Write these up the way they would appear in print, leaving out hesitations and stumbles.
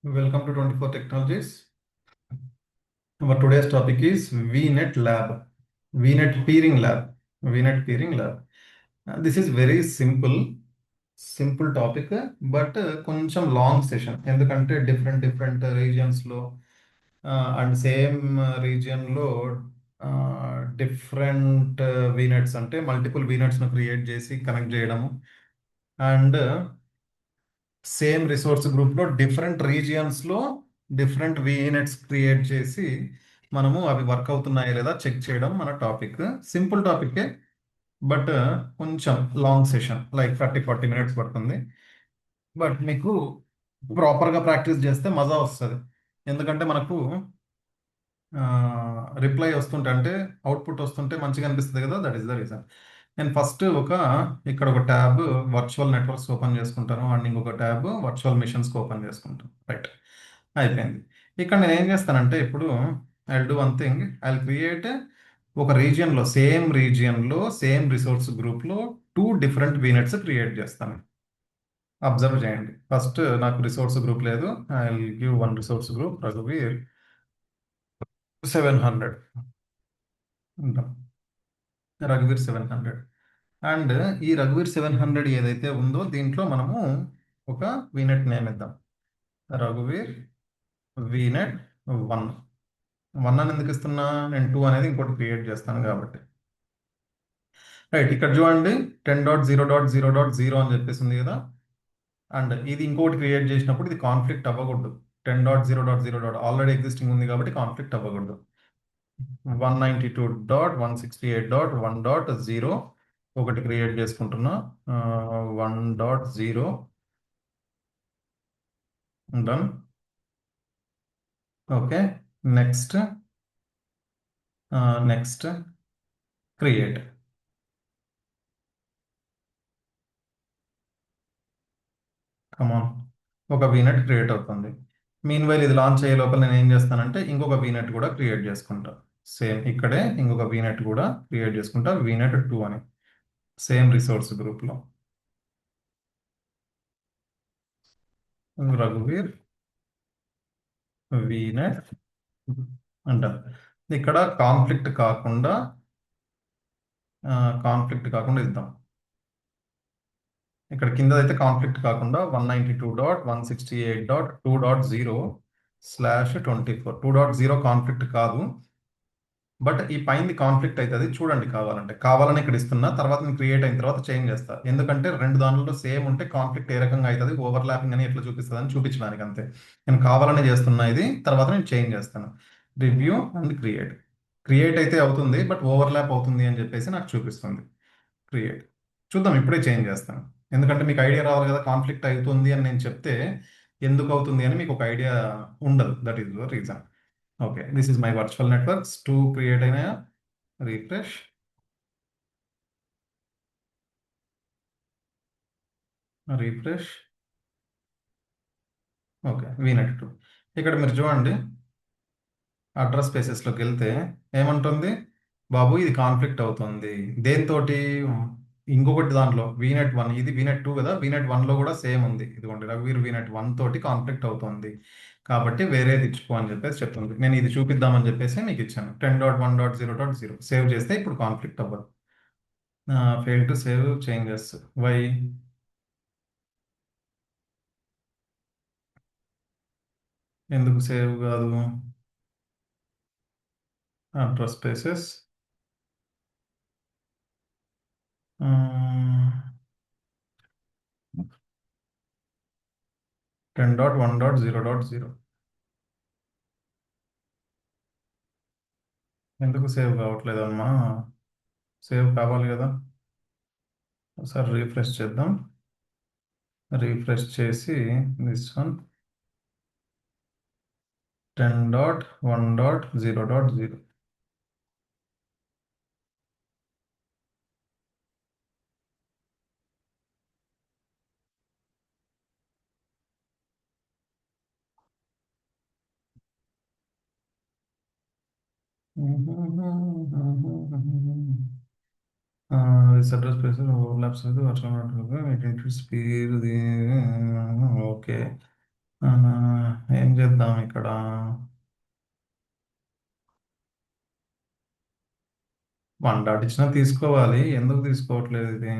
Welcome to 24 Technologies. Our today's topic is VNet Lab, VNet Peering Lab, VNet Peering Lab. This is very simple topic, but కొంచెం long session ఎందుకంటే different రీజియన్స్లో and same రీజియన్లో different VNets అంటే multiple వీనెట్స్ను create చేసి connect చేయడము and same resource గ్రూప్లో different రీజియన్స్లో different VNets create చేసి మనము అవి work అవుతున్నాయా లేదా చెక్ చేయడం మన టాపిక్. సింపుల్ టాపికే, బట్ కొంచెం లాంగ్ సెషన్ లైక్ 30-40 మినిట్స్ పడుతుంది. బట్ మీకు ప్రాపర్గా ప్రాక్టీస్ చేస్తే మజా వస్తుంది. ఎందుకంటే మనకు రిప్లై వస్తుంటే అంటే అవుట్పుట్ వస్తుంటే మంచిగా అనిపిస్తుంది కదా, దట్ ఈస్ ద రీజన్. నేను ఫస్ట్ ఇక్కడ ఒక ట్యాబ్ వర్చువల్ నెట్వర్క్స్ ఓపెన్ చేసుకుంటాను అండ్ ఇంకొక ట్యాబ్ వర్చువల్ మిషన్స్కి ఓపెన్ చేసుకుంటాను. రైట్, అయిపోయింది. ఇక్కడ నేను ఏం చేస్తానంటే ఇప్పుడు I do one thing, I create ఒక రీజియన్లో సేమ్ రిసోర్స్ గ్రూప్లో 2 డిఫరెంట్ వీనెట్స్ క్రియేట్ చేస్తాను. అబ్జర్వ్ చేయండి. ఫస్ట్ నాకు రిసోర్స్ గ్రూప్ లేదు, I give one resource group రఘువీర్ 700 రఘువీర్ 700 అండ్ ఈ రఘువీర్ 700 ఏదైతే ఉందో దీంట్లో మనము ఒక వీనెట్ నేమ్ ఇద్దాం, రఘువీర్ వీనెట్ 1 అని ఎందుకు ఇస్తున్నా, నేను 2 అనేది ఇంకోటి క్రియేట్ చేస్తాను కాబట్టి. రైట్, ఇక్కడ చూడండి 10.0.0.0 అని చెప్పేసి ఉంది కదా, అండ్ ఇది ఇంకోటి క్రియేట్ చేసినప్పుడు ఇది కాన్ఫ్లిక్ట్ అవ్వకూడదు. 10.0.0. ఆల్రెడీ ఎగ్జిస్టింగ్ ఉంది కాబట్టి కాన్ఫ్లిక్ట్ అవ్వకూడదు. 192.168.1.0 ఒకటి క్రియేట్ చేసుకుంటున్నా, 1.0 done. Okay, next create. Come on, ఒక వీనెట్ క్రియేట్ అవుతుంది. మీన్ వైల్ ఇది లాంచ్ అయ్యే లోపల నేను ఏం చేస్తానంటే ఇంకొక వీనెట్ కూడా క్రియేట్ చేసుకుంటా. సేమ్ ఇక్కడే ఇంకొక వీనెట్ కూడా క్రియేట్ చేసుకుంటా, వీనెట్ 2 అని, సేమ్ రిసోర్స్ గ్రూప్లో రఘువీర్ వీనెట్ అంటారు. ఇక్కడ కాన్ఫ్లిక్ట్ కాకుండా ఇద్దాం. ఇక్కడ కింద అయితే కాన్ఫ్లిక్ట్ కాకుండా 192.168.2.0/24 2.0 కాన్ఫ్లిక్ట్ కాదు, బట్ ఈ పైన కాన్ఫ్లిక్ట్ అవుతుంది. చూడండి, కావాలని ఇక్కడ ఇస్తున్నా, తర్వాత నేను క్రియేట్ అయిన తర్వాత చేంజ్ చేస్తా. ఎందుకంటే రెండు దానిలో సేమ్ ఉంటే కాన్ఫ్లిక్ట్ ఏ రకంగా అవుతుంది, ఓవర్లాపింగ్ అని ఎట్లా చూపిస్తుంది అని చూపించడానికి అంతే. నేను కావాలని చేస్తున్నా ఇది, తర్వాత నేను చేంజ్ చేస్తాను. రివ్యూ అండ్ క్రియేట్ అయితే అవుతుంది, బట్ ఓవర్లాప్ అవుతుంది అని చెప్పేసి నాకు చూపిస్తుంది. క్రియేట్ చూద్దాం, ఇప్పుడే చేంజ్ చేస్తాను. ఎందుకంటే మీకు ఐడియా రావాలి కదా, కాన్ఫ్లిక్ట్ అవుతుంది అని నేను చెప్తే ఎందుకు అవుతుంది అని మీకు ఒక ఐడియా ఉండదు. That is the reason. Okay, this is my virtual networks 2 create అయినాయా, రీఫ్రెష్. Okay, vignette 2. ఇక్కడ మీరు చూడండి, అడ్రస్ స్పేసెస్లోకి వెళ్తే ఏమంటుంది, బాబు ఇది కాన్ఫ్లిక్ట్ అవుతుంది దేనితోటి, ఇంకొకటి దాంట్లో వీనెట్ 1, ఇది వీనెట్ 2 కదా, వీనెట్ 1లో కూడా సేమ్ ఉంది, ఇదిగోండి రఘువీర్ వీనెట్ 1 తోటి కాన్ఫ్లిక్ట్ అవుతుంది కాబట్టి వేరేది ఇచ్చుకో అని చెప్పేసి చెప్తుంది. నేను ఇది చూపిద్దామని చెప్పేసి మీకు ఇచ్చాను. 10.1.0.0 సేవ్ చేస్తే ఇప్పుడు కాన్ఫ్లిక్ట్ అవ్వదు. Fail to save changes, why? ఎందుకు సేవ్ కాదు? అడ్రస్ స్పేసెస్ 10.1.0.0 ఎందుకు సేవ్ కావట్లేదమ్మా? సేవ్ కావాలి కదా, ఒకసారి రీఫ్రెష్ చేద్దాం. రీఫ్రెష్ చేసి this one 10.1.0.0. This address space overlaps with the virtual network. It increases speed. Okay. ఆ, ఏం చేద్దాం ఇక్కడ? 1 డాట్ ఇచ్చినా తీసుకోవాలి, ఎందుకు తీసుకోవట్లేదు ఇది?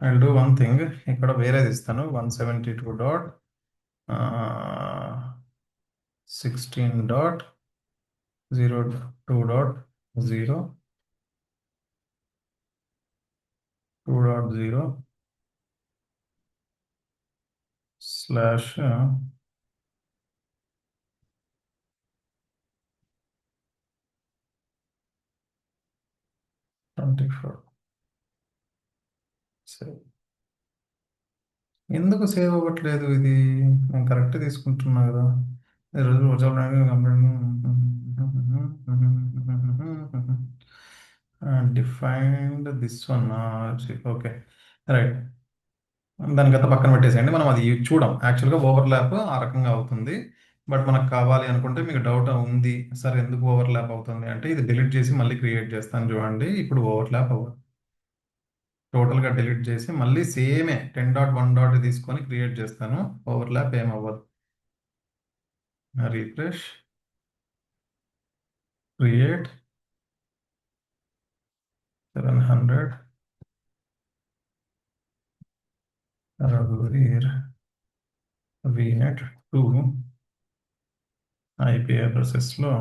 ఐ డూ వన్ థింగ్, ఇక్కడ వేరేది ఇస్తాను. 172 డాట్ 16.2.0/24. సేవ్. ఎందుకు సేవ్ అవ్వట్లేదు ఇది? నేను కరెక్ట్ తీసుకుంటున్నా కదా. ఈరోజు defined this one. Okay, right. దానికంతా పక్కన పెట్టేసేయండి, మనం అది చూడం. యాక్చువల్గా ఓవర్లాప్ ఆ రకంగా అవుతుంది. బట్ మనకు కావాలి అనుకుంటే, మీకు డౌట్ ఉంది సార్ ఎందుకు ఓవర్లాప్ అవుతుంది అంటే, ఇది డిలీట్ చేసి మళ్ళీ క్రియేట్ చేస్తాను చూడండి. ఇప్పుడు ఓవర్లాప్ అవ్వదు. టోటల్గా డిలీట్ చేసి మళ్ళీ సేమే 10.1 తీసుకొని క్రియేట్ చేస్తాను. ఓవర్లాప్ ఏం అవ్వదు. రీఫ్రెష్, క్రియేట్ 700 రఘువీర్ వీనెట్ 2 ఐపీ అడ్రసెస్లో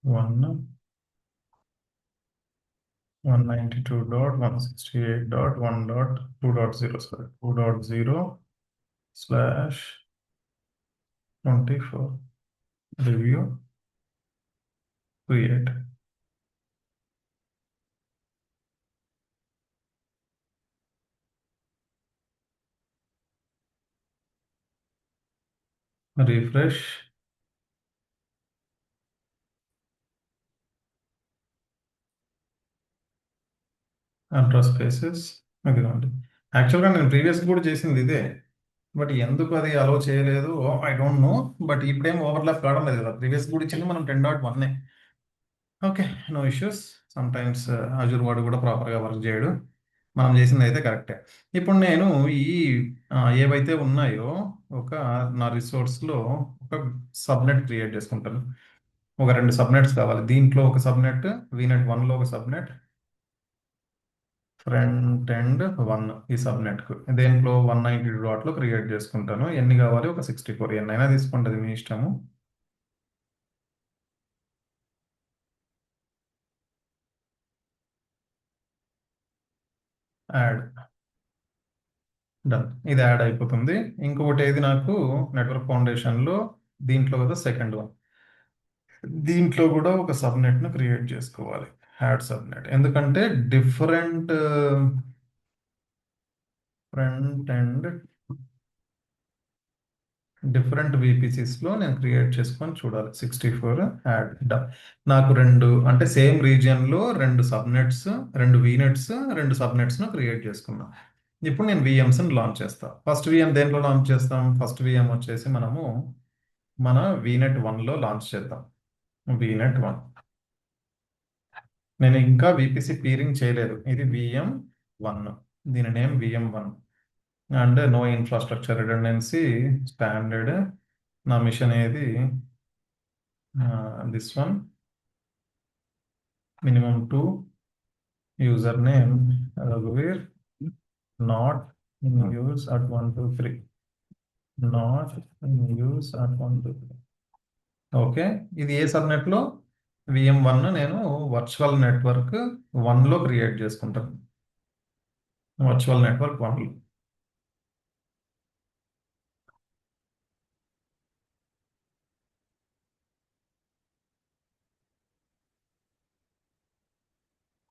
192.168.1.2.0, sorry 2.0/24 review create. Refresh, address spaces. ఇదిగోండి. యాక్చువల్గా నేను ప్రీవియస్ కూడా చేసింది ఇదే, బట్ ఎందుకు అది అలో చేయలేదు ఐ డోంట్ నో. బట్ ఇప్పుడేం ఓవర్లాప్ కావడం లేదు కదా, ప్రీవియస్ కూడా ఇచ్చింది మనం 10.1. Okay, no issues. Sometimes Azure వాడు కూడా ప్రాపర్గా వర్క్ చేయడు. మనం చేసింది అయితే కరెక్టే. ఇప్పుడు నేను ఈ ఏవైతే ఉన్నాయో, ఒక నా రిసోర్స్లో ఒక సబ్నెట్ క్రియేట్ చేసుకుంటాను. ఒక 2 సబ్నెట్స్ కావాలి. దీంట్లో ఒక సబ్నెట్, వీనెట్ 1లో ఒక సబ్నెట్, ఫ్రంట్ ఎండ్ 1 ఈ సబ్నెట్కు. దేంట్లో 192 డాట్లో క్రియేట్ చేసుకుంటాను. ఎన్ని కావాలి? ఒక 64. ఎన్నైనా తీసుకుంటుంది, మీ ఇష్టము. Add, done. ఇది యాడ్ అయిపోతుంది. ఇంకొకటి ఏది నాకు నెట్వర్క్ ఫౌండేషన్లో, దీంట్లో కదా సెకండ్ వన్, దీంట్లో కూడా ఒక సబ్నెట్ను క్రియేట్ చేసుకోవాలి. యాడ్ సబ్నెట్, ఎందుకంటే డిఫరెంట్ ఫ్రంట్ అండ్ డిఫరెంట్ VPCస్లో నేను క్రియేట్ చేసుకొని చూడాలి. 64 యాడ్, డన్. నాకు రెండు అంటే సేమ్ రీజియన్లో 2 సబ్నెట్స్, 2 VNets, 2 సబ్నెట్స్ను క్రియేట్ చేసుకున్నాం. ఇప్పుడు నేను VMస్ని లాంచ్ చేస్తాను. ఫస్ట్ VM దేంట్లో లాంచ్ చేస్తాం? ఫస్ట్ VM వచ్చేసి మనము మన VNet 1లో లాంచ్ చేద్దాం. VNet 1. నేను ఇంకా VPC పీరింగ్ చేయలేదు. ఇది VM1, దీని name VM1. And no infrastructure redundancy, standard. నా మిషన్ ఏది? This one. Minimum 2. User name రఘువీర్. Not in use at 123. Not in use at 123. Okay, ఇది ఏ సబ్నెట్లో? VM1 నేను వర్చువల్ నెట్వర్క్ 1లో క్రియేట్ చేసుకుంటాను. వర్చువల్ నెట్వర్క్ 1లో.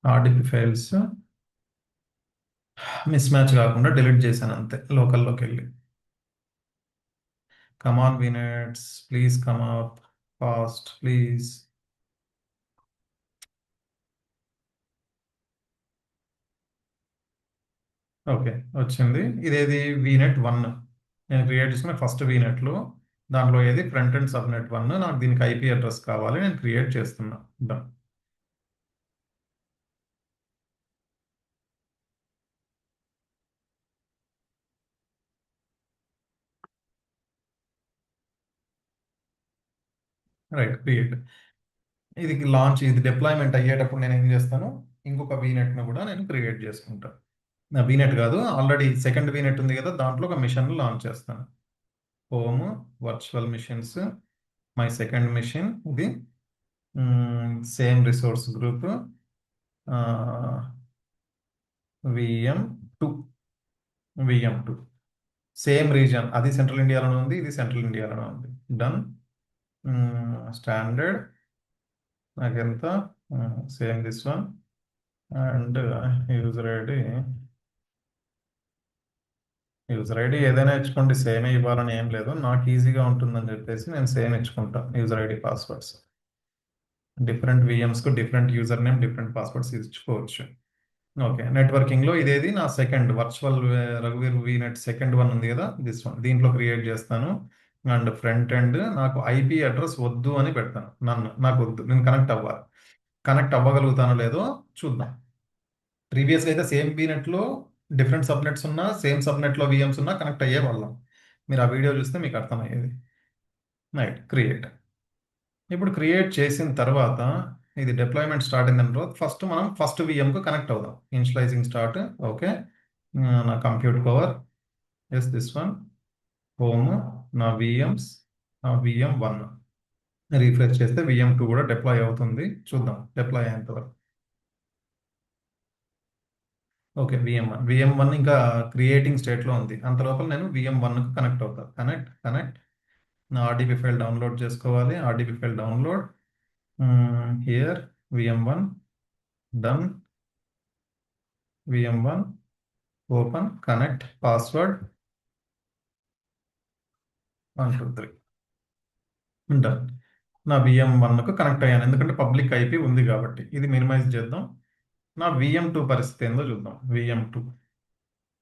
RDP ఫైల్స్ మిస్ మ్యాచ్ కాకుండా డిలీట్ చేశాను అంతే, లోకల్లోకి వెళ్ళి. Come on VNets, please come up fast please. Okay, వచ్చింది. ఇదేది? VNet 1 నేను క్రియేట్ చేసుకున్న ఫస్ట్ VNetలో. దాంట్లో ఏది? Front and subnet 1. నాకు దీనికి IP అడ్రస్ కావాలి, నేను క్రియేట్ చేస్తున్నా. డన్. Right create. ఇది లాంచ్, ఇది డిప్లాయ్మెంట్ అయ్యేటప్పుడు నేను ఏం చేస్తాను, ఇంకొక వీనెట్ను కూడా నేను క్రియేట్ చేసుకుంటాను. నా వీనెట్ కాదు, ఆల్రెడీ సెకండ్ వీనెట్ ఉంది కదా, దాంట్లో ఒక మిషన్ లాంచ్ చేస్తాను. Home virtual machines, my second machine ఇది, same resource group, VM two, VM two same region, అది సెంట్రల్ ఇండియాలోనే ఉంది, ఇది సెంట్రల్ ఇండియాలోనే ఉంది. డన్. స్టాండర్డ్ నాకెంత, same this one, and user ID, user ID ఏదైనా ఇచ్చుకోండి, సేమే ఇవ్వాలని ఏం లేదు, నాకు ఈజీగా ఉంటుందని చెప్పేసి నేను సేమ్ ఇచ్చుకుంటా. యూజర్ ఐడి పాస్వర్డ్స్ డిఫరెంట్ విఎమ్స్కు different user name different passwords ఇచ్చుకోవచ్చు. ఓకే, నెట్వర్కింగ్లో ఇదేది నా సెకండ్ వర్చువల్ రఘువీర్ వీనెట్ సెకండ్ వన్ ఉంది కదా, దిస్ వన్, దీంట్లో క్రియేట్ చేస్తాను. అండ్ ఫ్రంట్ ఎండ్ నాకు ఐపీ అడ్రస్ వద్దు అని పెడతాను. నాకు వద్దు, నేను కనెక్ట్ అవ్వాలి. కనెక్ట్ అవ్వగలుగుతానో లేదో చూద్దాం. ప్రీవియస్గా అయితే సేమ్ వీనెట్లో డిఫరెంట్ సబ్నెట్స్ ఉన్నా, సేమ్ సబ్నెట్లో విఎమ్స్ ఉన్నా కనెక్ట్ అయ్యే వాళ్ళం. మీరు ఆ వీడియో చూస్తే మీకు అర్థమయ్యేది. Right create. ఇప్పుడు క్రియేట్ చేసిన తర్వాత ఇది డిప్లాయ్మెంట్ స్టార్ట్ అయిన తర్వాత ఫస్ట్ మనం ఫస్ట్ విఎంకు కనెక్ట్ అవుదాం. Initializing start. ఓకే, నా compute power, yes this one, home, నా విఎమ్స్, నా విఎం1 రీఫ్రెష్ చేస్తే విఎం2 కూడా డిప్లాయ్ అవుతుంది. చూద్దాం డిప్లాయ్ అయ్యేంత వరకు. ఓకే, విఎం1 ఇంకా క్రియేటింగ్ స్టేట్లో ఉంది. అంత లోపల నేను విఎం1కు కనెక్ట్ అవుతాను. కనెక్ట్. నా ఆర్డీబీ ఫైల్ డౌన్లోడ్ చేసుకోవాలి. RDP file download, here VM one, done. VM one open, connect, password 1 2 3, done. నా విఎం1కు కనెక్ట్ అయ్యాను, ఎందుకంటే పబ్లిక్ ఐపీ ఉంది కాబట్టి. ఇది మినిమైజ్ చేద్దాం. నా విఎం2 పరిస్థితి ఏందో చూద్దాం.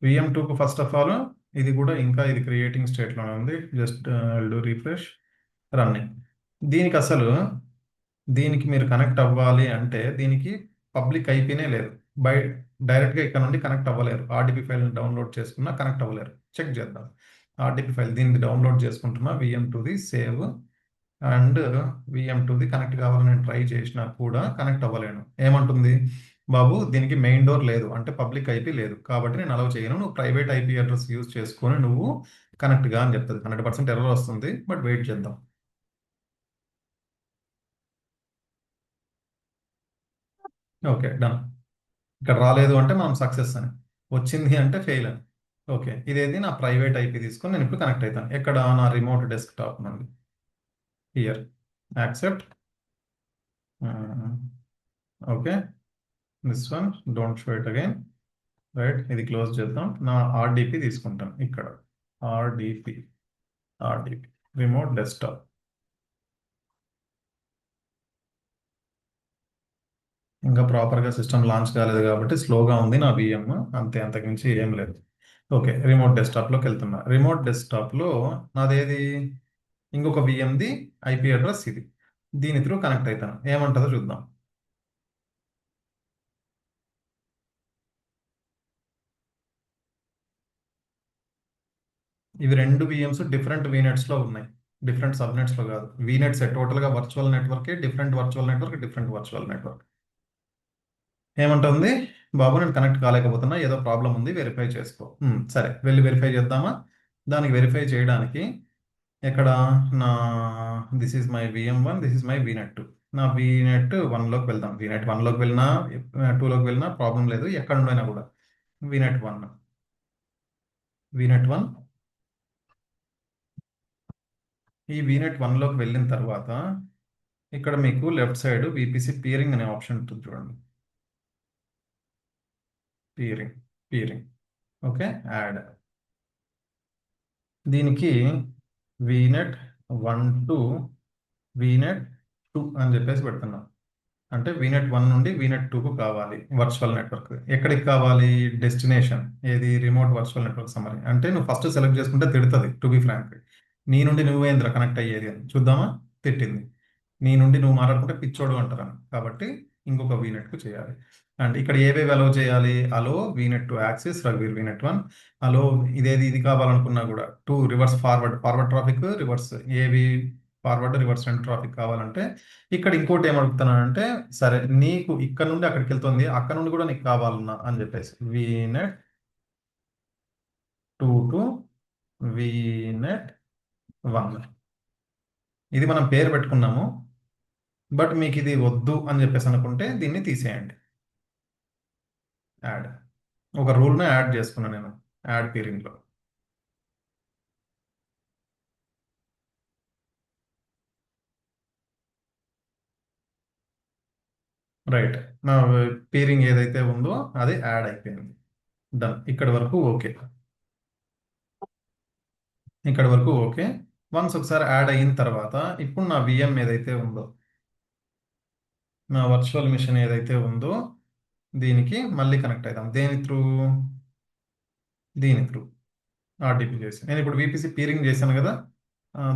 విఎం2కు ఫస్ట్ ఆఫ్ ఆల్ ఇది కూడా ఇంకా ఇది క్రియేటింగ్ స్టేట్లోనే ఉంది. Just do refresh, running. దీనికి అసలు దీనికి మీరు కనెక్ట్ అవ్వాలి అంటే దీనికి పబ్లిక్ ఐపీనే లేదు. బై డైరెక్ట్గా ఇక్కడ నుండి కనెక్ట్ అవ్వలేరు. ఆర్డీపీ ఫైల్ డౌన్లోడ్ చేసుకున్నా కనెక్ట్ అవ్వలేరు. చెక్ చేద్దాం. ఆర్డీపీ ఫైల్ దీనికి డౌన్లోడ్ చేసుకుంటున్నా, విఎం2ది సేవ్, అండ్ విఎం2ది కనెక్ట్ కావాలని నేను ట్రై చేసినా కూడా కనెక్ట్ అవ్వలేను. ఏమంటుంది, బాబు దీనికి మెయిన్ డోర్ లేదు, అంటే పబ్లిక్ ఐపీ లేదు, కాబట్టి నేను అలౌ చేయను, నువ్వు ప్రైవేట్ ఐపీ అడ్రస్ యూజ్ చేసుకొని నువ్వు కనెక్ట్గా అని చెప్తుంది. 100% ఎర్రర్ వస్తుంది, బట్ వెయిట్ చేద్దాం. Okay, done. ఇక్కడ రాలేదు అంటే మనం సక్సెస్ అని, వచ్చింది అంటే ఫెయిల్ అని. ఓకే, ఇదేది నా ప్రైవేట్ ఐపీ తీసుకొని నేను ఇప్పుడు కనెక్ట్ అవుతాను. ఎక్కడ, నా రిమోట్ డెస్క్టాప్ నుండి. Here accept. Okay, this one don't show it again. Right, ఇది క్లోజ్ చేద్దాం. నా ఆర్డిపి తీసుకుంటాం ఇక్కడ, ఆర్డిపి రిమోట్ డెస్క్టాప్. ఇంకా ప్రాపర్గా సిస్టమ్ లాంచ్ కాలేదు కాబట్టి స్లోగా ఉంది నా విఎం, అంతే, అంతకుమించి ఏం లేదు. ఓకే, రిమోట్ డెస్క్టాప్లోకి వెళ్తున్నా. రిమోట్ డెస్క్టాప్లో నాదేది, ఇంకొక విఎంది ఐపీ అడ్రస్ ఇది, దీని త్రూ కనెక్ట్ అవుతాను. ఏమంటుందో చూద్దాం. ఇవి రెండు విఎమ్స్ డిఫరెంట్ వీనెట్స్లో ఉన్నాయి, డిఫరెంట్ సబ్నెట్స్లో కాదు. వీనెట్స్ టోటల్గా వర్చువల్ నెట్వర్కే, different virtual network, different virtual network. ఏమంటుంది, బాబు నేను కనెక్ట్ కాలేకపోతున్నా, ఏదో ప్రాబ్లం ఉంది, వెరిఫై చేసుకో. సరే, వెళ్ళి వెరిఫై చేద్దామా. దానికి వెరిఫై చేయడానికి ఇక్కడ నా this is my VM one, this is my VNet two. నా వీనెట్1లోకి వెళ్దాం. వీనెట్1లోకి వెళ్ళినా 2లోకి వెళ్ళినా ప్రాబ్లం లేదు, ఎక్కడ ఉండైనా కూడా. వీనెట్1, వీనెట్1, ఈ వీనెట్1లోకి వెళ్ళిన తర్వాత ఇక్కడ మీకు లెఫ్ట్ సైడ్ విపిసి పియరింగ్ అనే ఆప్షన్ ఉంటుంది చూడండి. పియరింగ్. Okay, add. దీనికి వీనెట్1 టు వీనెట్2 అని చెప్పేసి పెడుతున్నాం. అంటే వీనెట్1 నుండి వీనెట్2కు కావాలి వర్చువల్ నెట్వర్క్. ఎక్కడికి కావాలి, డెస్టినేషన్ ఏది, రిమోట్ వర్చువల్ నెట్వర్క్ సమ్మరీ. అంటే నువ్వు ఫస్ట్ సెలెక్ట్ చేసుకుంటే తిడుతుంది, టు బి ఫ్రాంక్. నీ నుండి నువ్వేంద్ర కనెక్ట్ అయ్యేది అని. చూద్దామా, తిట్టింది. నీ నుండి నువ్వు మాట్లాడుకుంటే పిచ్చోడు అంటారని, కాబట్టి ఇంకొక వీనెట్కు చేయాలి. అండ్ ఇక్కడ ఏవేవి అలో చేయాలి, అలో వీనెట్2 యాక్సెస్ రఘువీర్ వీనెట్1, అలో ఇదేది, ఇది కావాలనుకున్నా కూడా, to reverse forward traffic, reverse ఏవి ఫార్వర్డ్ రివర్స్ రెండు ట్రాఫిక్ కావాలంటే ఇక్కడ ఇంకోటి ఏం అడుగుతున్నానంటే సరే నీకు ఇక్కడ నుండి అక్కడికి వెళ్తుంది అక్కడ నుండి కూడా నీకు కావాలన్నా అని చెప్పేసి వీనెట్ 2 టు వీనెట్ 1 ఇది మనం పేరు పెట్టుకున్నాము. బట్ మీకు ఇది వద్దు అని చెప్పేసి అనుకుంటే దీన్ని తీసేయండి. యాడ్ ఒక రూల్ను యాడ్ చేసుకున్నాను నేను యాడ్ పీరింగ్లో. రైట్, నా పీరింగ్ ఏదైతే ఉందో అది యాడ్ అయిపోయింది. డన్, ఇక్కడి వరకు ఓకే. ఇక్కడి వరకు ఓకే. వన్స్ ఒకసారి యాడ్ అయిన తర్వాత ఇప్పుడు నా విఎం ఏదైతే ఉందో, నా వర్చువల్ మిషన్ ఏదైతే ఉందో దీనికి మళ్ళీ కనెక్ట్ అవుతాం. దేని త్రూ? దీని త్రూ ఆర్టీపీ చేసి నేను ఇప్పుడు విపిసి పీరింగ్ చేశాను కదా.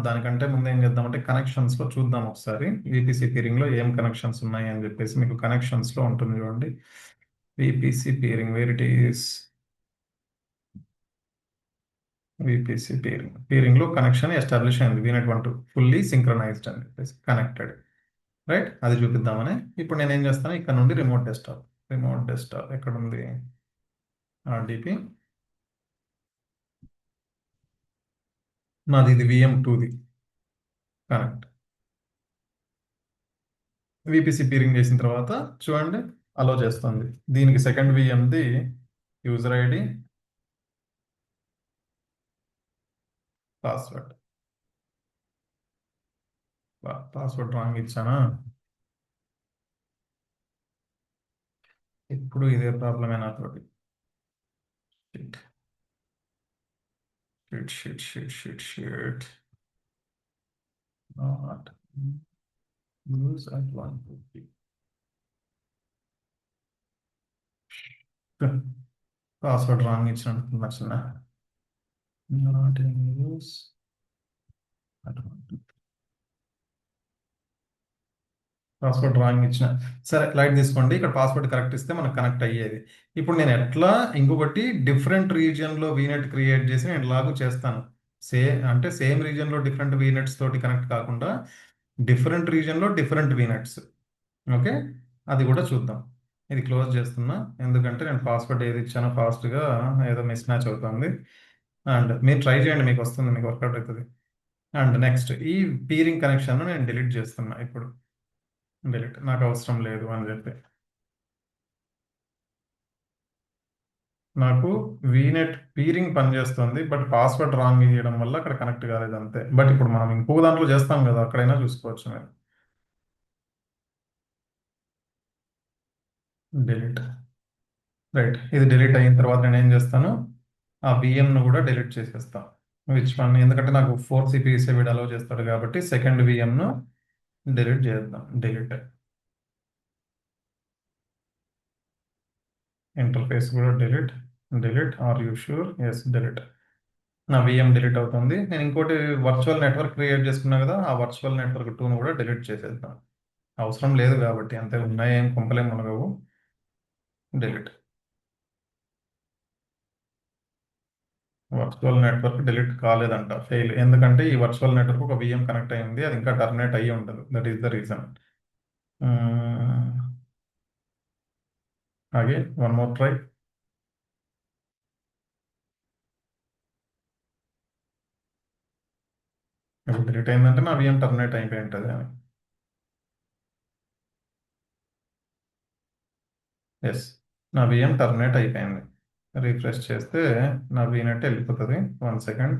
దానికంటే ముందు ఏం చేద్దామంటే కనెక్షన్స్లో చూద్దాం ఒకసారి విపిసి పీరింగ్లో ఏం కనెక్షన్స్ ఉన్నాయి అని చెప్పేసి. మీకు కనెక్షన్స్లో ఉంటుంది చూడండి, VPC peering where it is. VPC పీరింగ్లో కనెక్షన్ ఎస్టాబ్లిష్ అయింది, వీనెట్ 1 ఫుల్లీ సింక్రనైజ్డ్ అని చెప్పేసి కనెక్టెడ్. రైట్, అది చూపిద్దామని ఇప్పుడు నేను ఏం చేస్తాను, ఇక్కడ నుండి రిమోట్ డెస్క్టాప్ ఎక్కడ ఉంది? ఆర్డిపి నాది, ఇది VM2ది కనెక్ట్. విపిసి పీరింగ్ చేసిన తర్వాత చూడండి అలో చేస్తుంది. దీనికి సెకండ్ విఎంది యూజర్ ఐడి పాస్వర్డ్ రాంగ్ ఇచ్చానా? ఇప్పుడు ఇదే ప్రాబ్లమే నాతోటి. Shit not use at 150. Password wrong ఇచ్చినట్టు నచ్చిన. Not use at 150. Password wrong ఇచ్చిన. సరే లైట్ తీసుకోండి, ఇక్కడ పాస్వర్డ్ కరెక్ట్ ఇస్తే మనకు కనెక్ట్ అయ్యేది. ఇప్పుడు నేను ఎట్లా ఇంకొకటి డిఫరెంట్ రీజియన్లో వీనెట్ క్రియేట్ చేసి నేను లాగు చేస్తాను. అంటే సేమ్ రీజియన్లో డిఫరెంట్ వీనెట్స్ తోటి కనెక్ట్ కాకుండా డిఫరెంట్ రీజియన్లో డిఫరెంట్ వీనెట్స్. ఓకే, అది కూడా చూద్దాం. ఇది క్లోజ్ చేస్తున్నా ఎందుకంటే నేను పాస్వర్డ్ ఏది ఇచ్చానో ఫాస్ట్గా ఏదో మిస్ మ్యాచ్ అవుతుంది. అండ్ మీరు ట్రై చేయండి, మీకు వస్తుంది, మీకు వర్కౌట్ అవుతుంది. అండ్ నెక్స్ట్ ఈ పీరింగ్ కనెక్షన్ నేను డిలీట్ చేస్తున్నా ఇప్పుడు. డిలీట్, నాకు అవసరం లేదు అని చెప్పి. నాకు వీనెట్ పీరింగ్ పనిచేస్తుంది బట్ పాస్వర్డ్ రాంగ్ ఇవ్వడం వల్ల అక్కడ కనెక్ట్ కాలేదు అంతే. బట్ ఇప్పుడు మనం ఇంకో దాంట్లో చేస్తాం కదా, అక్కడైనా చూసుకోవచ్చు మీరు. డిలీట్. రైట్, ఇది డిలీట్ అయిన తర్వాత నేను ఏం చేస్తాను, ఆ విఎంను కూడా డిలీట్ చేసేస్తాను. Which one? ఎందుకంటే నాకు 4 సిపిఎస్ వీడు అలౌ చేస్తాడు కాబట్టి సెకండ్ విఎంను డిలీట్ చేద్దాం. డిలీట్. ఇంటర్ఫేస్ కూడా delete. Are you sure? Yes, delete. నా విఎం డిలీట్ అవుతుంది. నేను ఇంకోటి వర్చువల్ నెట్వర్క్ క్రియేట్ చేసుకున్నా కదా, ఆ వర్చువల్ నెట్వర్క్ 2ను కూడా డిలీట్ చేసేద్దాం. అవసరం లేదు కాబట్టి, అంతే, ఉన్నాయి, ఏం కొంపలేం మునగవు. డిలీట్. వర్చువల్ నెట్వర్క్ డిలీట్ కాలేదంట, ఫెయిల్. ఎందుకంటే ఈ వర్చువల్ నెట్వర్క్ ఒక విఎం కనెక్ట్ అయింది, అది ఇంకా టర్మినేట్ అయ్యి ఉంటుంది. That is the reason. Again one more try. ఇప్పుడు డిలీట్ అయిందంటే నా విఎం టర్మినేట్ అయిపోయి ఉంటుంది అని. ఎస్, నా విఎం టర్మినేట్ అయిపోయింది. రీఫ్రెష్ చేస్తే నా వినెట్ వెళ్ళిపోతుంది. 1 సెకండ్.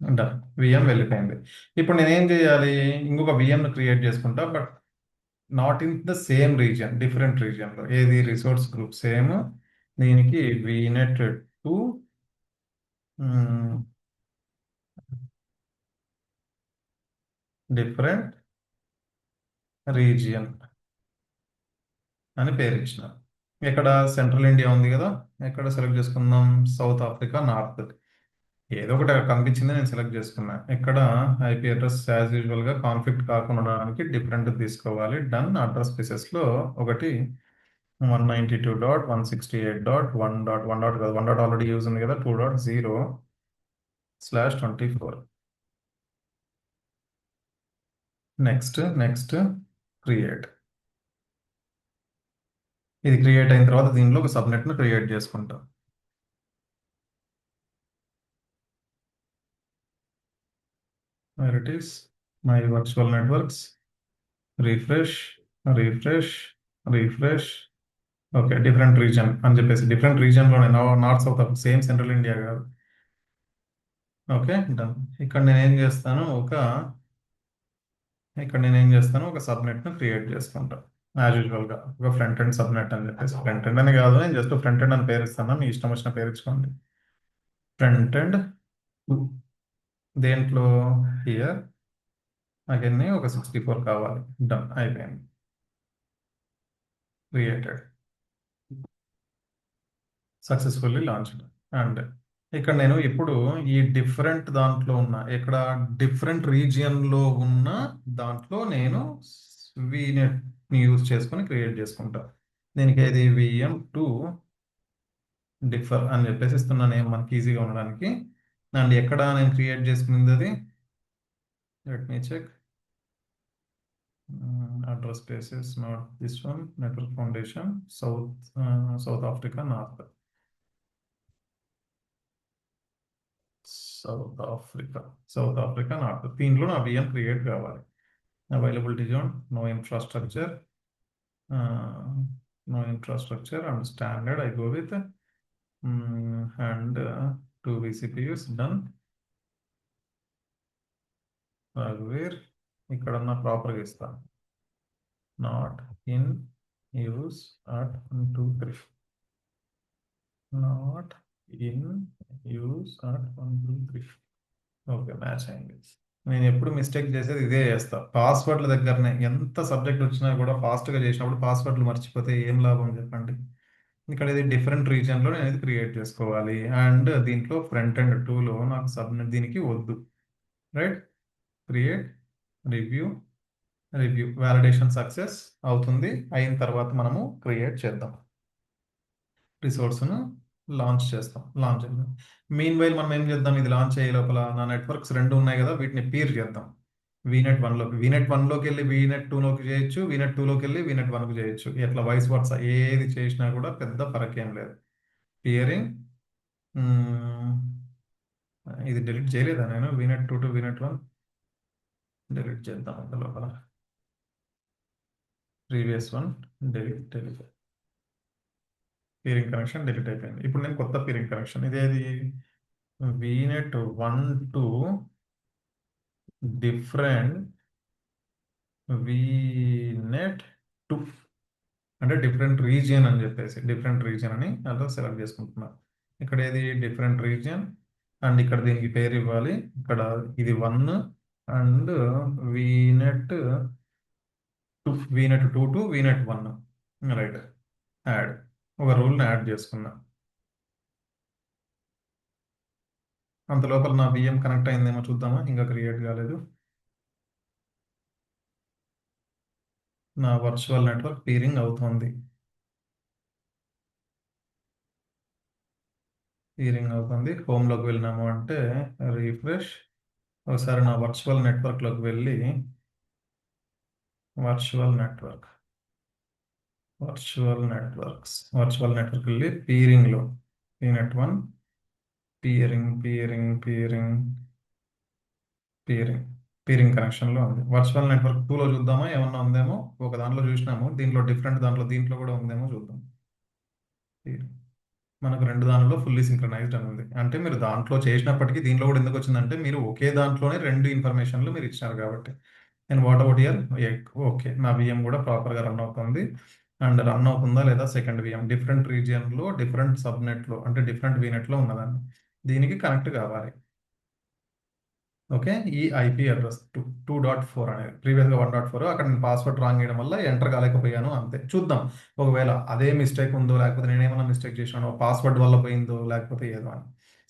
డన్, విఎం వెళ్ళిపోయింది. ఇప్పుడు నేనేం చేయాలి, ఇంకొక విఎంను క్రియేట్ చేసుకుంటా but not in the same region, different రీజియన్లో. ఏది? Resource group same. దీనికి వినెట్ 2 డిఫరెంట్ రీజియన్ అని పేరు ఇచ్చిన. ఇక్కడ సెంట్రల్ ఇండియా ఉంది కదా, ఎక్కడ సెలెక్ట్ చేసుకుందాం? South Africa north. ఏదో ఒకటి కనిపించింది, నేను సెలెక్ట్ చేసుకున్నా. ఇక్కడ ఐపీ అడ్రస్ యాజ్ యూజువల్గా కాన్ఫ్లిక్ట్ కాకుండా ఉండడానికి డిఫరెంట్ తీసుకోవాలి. డన్. అడ్రస్ స్పేసెస్లో ఒకటి 192.168.1.1 కాదు, 1 ఆల్రెడీ యూజ్ ఉంది కదా, 2.0/24. Next create. ఇది క్రియేట్ అయిన తర్వాత దీనిలో ఒక సబ్నెట్ను క్రియేట్ చేసుకుంటాం. Where it is my virtual networks. Refresh, refresh, refresh. Okay, different region అని చెప్పేసి డిఫరెంట్ రీజన్లోనే north south same central India కాదు. Okay done. ఇక్కడ నేను ఏం చేస్తాను, ఒక సబ్నెట్ను క్రియేట్ చేసుకుంటాను యాజ్ యూజువల్గా. ఒక ఫ్రంట్ ఎండ్ సబ్నెట్ అని చెప్పేసి, ఫ్రంట్ ఎండ్ అని కాదు, నేను జస్ట్ ఫ్రంట్ ఎండ్ అని పేరు ఇస్తాను, మీ ఇష్టం వచ్చిన పేరు ఇచ్చుకోండి. ఫ్రంట్ ఎండ్ దేంట్లో, హియర్ అగైన్ ఒక 64 కావాలి. డన్, అయిపోయింది, క్రియేటెడ్, సక్సెస్ఫుల్లీ లాంచ్డ్. అండ్ ఇక్కడ నేను ఇప్పుడు ఈ డిఫరెంట్ దాంట్లో ఉన్న, ఇక్కడ డిఫరెంట్ రీజియన్లో ఉన్న దాంట్లో నేను వీనెట్ని యూజ్ చేసుకొని క్రియేట్ చేసుకుంటా. దీనికి ఏది VM2 డిఫర్ అని చెప్పేసి ఇస్తున్నాను నేను, మనకి ఈజీగా ఉండడానికి. అండ్ ఎక్కడ నేను క్రియేట్ చేసుకున్నది అది, let me check. Address spaces not this one, network foundation South Africa North, South Africa North. దీంట్లో నా VM క్రియేట్ కావాలి. Availability zone, no infrastructure, and standard I go with, and 2 vCPUs done. Where ఇక్కడ ఉన్న ప్రాపర్గా ఇస్తాను, not in use at 1 2 3, not in use at 1 2 3. Okay, match అయింది. నేను ఎప్పుడు మిస్టేక్ చేసేది ఇదే చేస్తా, పాస్వర్డ్ల దగ్గరనే. ఎంత సబ్జెక్ట్ వచ్చినా కూడా ఫాస్ట్గా చేసినప్పుడు పాస్వర్డ్లు మర్చిపోతే ఏం లాభం చెప్పండి. ఇక్కడ ఇది డిఫరెంట్ రీజియన్లో నేను ఇది క్రియేట్ చేసుకోవాలి. అండ్ దీంట్లో ఫ్రంట్ అండ్ టూలో నాకు సబ్నెట్ దీనికి వద్దు. Right, create, review, validation success అవుతుంది. అయిన తర్వాత మనము క్రియేట్ చేద్దాం, రిసోర్స్ను లాంచ్ చేస్తాం. మీన్ వైల్ మనం ఏం చేద్దాం, ఇది లాంచ్ అయ్యే లోపల నా నెట్వర్క్స్ రెండు ఉన్నాయి కదా, వీటిని పీర్ చేద్దాం. వీనెట్ వన్లోకి వెళ్ళి వీనెట్ 2లోకి చేయొచ్చు, వీనెట్ 2లోకి వెళ్ళి వీనెట్ 1కు చేయొచ్చు. ఇట్లా వైస్ వర్సా ఏది చేసినా కూడా పెద్ద ఫరక్ ఏం లేదు. పియరింగ్, ఇది డిలీట్ చేయలేదా నేను, వీనెట్ 2 టు వీనెట్ 1 డిలీట్ చేద్దాం. అంత లోపల previous one delete, peering connection delete అయిపోయింది. ఇప్పుడు నేను కొత్త పీరింగ్ కనెక్షన్, ఇదేది, వీనెట్ 1 టు డిఫరెంట్ వీనెట్ 2, అంటే డిఫరెంట్ రీజియన్ అని చెప్పేసి, డిఫరెంట్ రీజియన్ అని అలా సెలెక్ట్ చేసుకుంటున్నా. ఇక్కడ ఏది డిఫరెంట్ రీజియన్, అండ్ ఇక్కడ దీనికి పేరు ఇవ్వాలి. ఇక్కడ ఇది 1, and vignette 2 to vignette 1. Right, add, ఒక రూల్ని యాడ్ చేసుకున్నా. అంత లోపల నా VM కనెక్ట్ అయిందేమో చూద్దామా, ఇంకా క్రియేట్ కాలేదు. నా వర్చువల్ నెట్వర్క్ పీరింగ్ అవుతుంది, హోమ్లోకి వెళ్ళినాము అంటే రీఫ్రెష్. ఒకసారి నా వర్చువల్ నెట్వర్క్లోకి వెళ్ళి, వర్చువల్ నెట్వర్క్ వెళ్ళి పీరింగ్లో వీనెట్ 1 పీరింగ్ కనెక్షన్లో ఉంది. వర్చువల్ నెట్వర్క్ 2లో చూద్దామా ఏమన్నా ఉందేమో, ఒక దాంట్లో చూసినాము, దీంట్లో డిఫరెంట్ దీంట్లో కూడా ఉందేమో చూద్దాం. మనకు రెండు దానిలో ఫుల్లీ సింక్రనైజ్డ్ అని ఉంది. అంటే మీరు దాంట్లో చేసినప్పటికీ దీంట్లో కూడా ఎందుకు వచ్చిందంటే, మీరు ఒకే దాంట్లోనే రెండు ఇన్ఫర్మేషన్లు మీరు ఇచ్చినారు కాబట్టి. నేను వాట్ అబౌట్ ఇయర్, ఓకే, నా VM కూడా ప్రాపర్గా రన్ అవుతుంది. అండ్ రన్ అవుతుందా లేదా, సెకండ్ VM డిఫరెంట్ రీజియన్లో డిఫరెంట్ సబ్నెట్లో అంటే డిఫరెంట్ వీనెట్లో ఉన్నదాన్ని, దీనికి కనెక్ట్ కావాలి. ఓకే, ఈ IP అడ్రస్ 2.4 అనేది ప్రీవియస్గా 1.4, అక్కడ నేను పాస్వర్డ్ రాంగ్ చేయడం వల్ల ఎంటర్ కాలేకపోయాను, అంతే. చూద్దాం, ఒకవేళ అదే మిస్టేక్ ఉందో, లేకపోతే నేనేమన్నా మిస్టేక్ చేసినానో, పాస్వర్డ్ వల్ల పోయిందో, లేకపోతే ఏదో అని.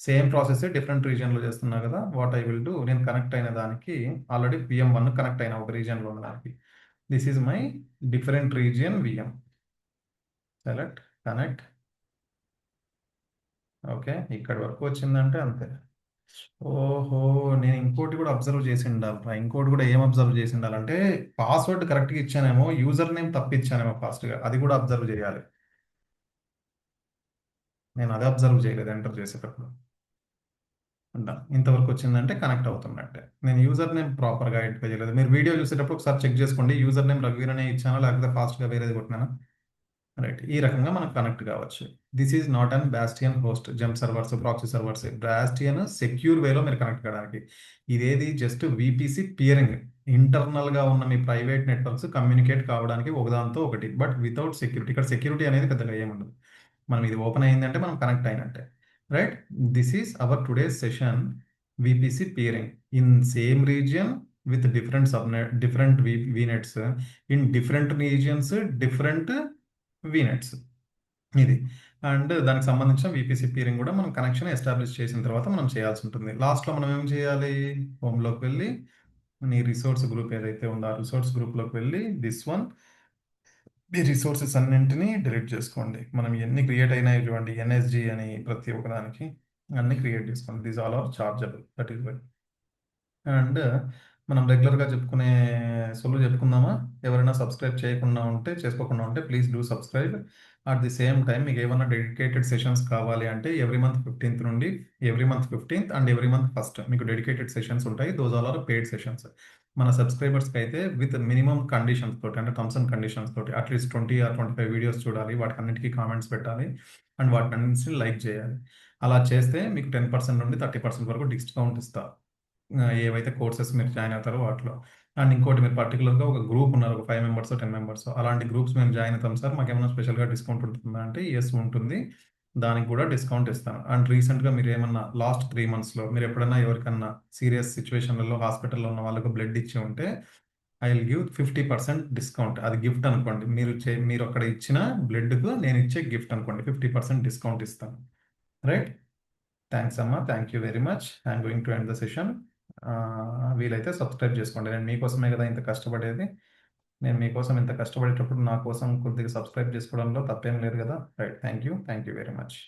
సేమ్ ప్రాసెస్ డిఫరెంట్ రీజియన్లో చేస్తున్నా కదా. వాట్ ఐ విల్ డూ, నేను కనెక్ట్ అయిన దానికి ఆల్రెడీ VM1 కనెక్ట్ అయిన ఒక రీజియన్లో ఉన్న దానికి, this is my different region VM. Select, connect. Okay, ఇక్కడి వరకు వచ్చిందంటే అంతే. ఓహో! నేను ఇంకోటి కూడా అబ్జర్వ్ చేసి ఉండాలిరా. ఇంకోటి కూడా ఏం అబ్జర్వ్ చేసి ఉండాలంటే, పాస్వర్డ్ కరెక్ట్‌గా ఇచ్చానేమో, యూజర్ నేమ్ తప్పిచ్చానేమో ఫాస్ట్‌గా. అది కూడా అబ్జర్వ్ చేయాలి. నేను అదే అబ్జర్వ్ చేయలేదు ఎంటర్ చేసేటప్పుడు. ఇంతవరకు వచ్చిందంటే కనెక్ట్ అవుతున్నట్టే. నేను యూజర్ నేమ్ ప్రాపర్‌గా ఐడెంటిఫై చేయలేదు. మీరు వీడియో చూసేటప్పుడు ఒకసారి చెక్ చేసుకోండి. యూజర్ నేమ్ రఘువీర్ అనే ఇచ్చానా? లేకపోతే ఫాస్ట్‌గా వేరేది కొట్టినానా? రైట్. ఈ రకంగా మనం కనెక్ట్ కావచ్చు. This is not an Bastian host jump servers, proxy servers. Bastian secure వేలో మీరు కనెక్ట్ కావడానికి. ఇదేది జస్ట్ వీపీసీ పియరింగ్. ఇంటర్నల్‌గా ఉన్న మీ ప్రైవేట్ నెట్వర్క్స్ కమ్యూనికేట్ కావడానికి ఒకదానితో ఒకటి. But without security. ఇక్కడ సెక్యూరిటీ అనేది పెద్దగా ఏముండదు. మనం ఇది ఓపెన్ అయిందంటే మనం కనెక్ట్ అయినట్టే. Right? This is our today's session VPC peering. In same region with different subnet, different VNets, in different regions, different VNets ఇది. అండ్ దానికి సంబంధించిన వీపీసీ పీరింగ్ కూడా మనం కనెక్షన్ ఎస్టాబ్లిష్ చేసిన తర్వాత మనం చేయాల్సి ఉంటుంది. లాస్ట్‌లో మనం ఏం చేయాలి? హోమ్‌లోకి వెళ్ళి నీ రిసోర్స్ గ్రూప్ ఏదైతే ఉందో ఆ రిసోర్స్ గ్రూప్‌లోకి వెళ్ళి దిస్ వన్ మీ రిసోర్సెస్ అన్నింటిని డిలీట్ చేసుకోండి. మనం ఎన్ని క్రియేట్ అయినాయో చూడండి. ఎన్ఎస్జీ అని ప్రతి ఒక్కదానికి అన్ని క్రియేట్ చేసుకోండి. These all are chargeable. That is why. And మనం రెగ్యులర్‌గా చెప్పుకునే సొల్లు చెప్పుకుందామా? ఎవరైనా సబ్స్క్రైబ్ చేయకుండా ఉంటే, చేసుకోకుండా ఉంటే please do subscribe. At the same time మీకేమన్నా డెడికేటెడ్ సెషన్స్ కావాలి అంటే ఎవ్రీ మంత్ 15థ్ నుండి ఎవ్రీ మంత్ 15థ్ అండ్ ఎవ్రీ మంత్ ఫస్ట్ మీకు డెడికేటెడ్ సెషన్స్ ఉంటాయి. Those all are paid sessions. మన సబ్స్క్రైబర్స్‌కి అయితే విత్ మినిమమ్ కండిషన్స్ తోటి అంటే టర్మ్స్ అండ్ కండిషన్స్ తోటి అట్‌లీస్ట్ 20 ఆర్ 25 వీడియోస్ చూడాలి. వాటికన్నిటికి కామెంట్స్ పెట్టాలి. అండ్ వాటినన్నిటిని లైక్ చేయాలి. అలా చేస్తే మీకు 10% నుండి 30% వరకు డిస్కౌంట్ ఇస్తా. ఏవైతే కోర్సెస్ మీరు జాయిన్ అవుతారో వాటిలో. అండ్ ఇంకోటి మీరు పర్టిక్యులర్‌గా ఒక గ్రూప్ ఉన్నారు. ఒక 5 మెంబర్సో, 10 మెంబర్సో అలాంటి గ్రూప్స్ మేము జాయిన్ అవుతాం సార్. మాకేమైనా స్పెషల్‌గా డిస్కౌంట్ ఉంటుందా అంటే, యెస్ ఉంటుంది. దానికి కూడా డిస్కౌంట్ ఇస్తాను. అండ్ రీసెంట్‌గా మీరేమన్నా లాస్ట్ 3 మంత్స్‌లో మీరెప్పుడన్నా ఎవరికన్నా సీరియస్ సిట్యుయేషన్‌లలో హాస్పిటల్‌లో ఉన్న వాళ్ళకి బ్లడ్ ఇచ్చి ఉంటే, ఐ విల్ గివ్ 50% డిస్కౌంట్. అది గిఫ్ట్ అనుకోండి. మీరు అక్కడ ఇచ్చిన బ్లడ్‌కు నేనిచ్చే గిఫ్ట్ అనుకోండి. 50% డిస్కౌంట్ ఇస్తాను. రైట్? థ్యాంక్స్ అమ్మా. Thank you very much. I'm going to end the session. వీలైతే సబ్స్క్రైబ్ చేసుకోండి. నేను మీకోసమే కదా ఇంత కష్టపడేది. నేను మీకోసం ఇంత కష్టపడేటప్పుడు నా కోసం కొద్దిగా సబ్స్క్రైబ్ చేసుకోవడంలో తప్పేం లేదు కదా! Right. Thank you. Thank you very much.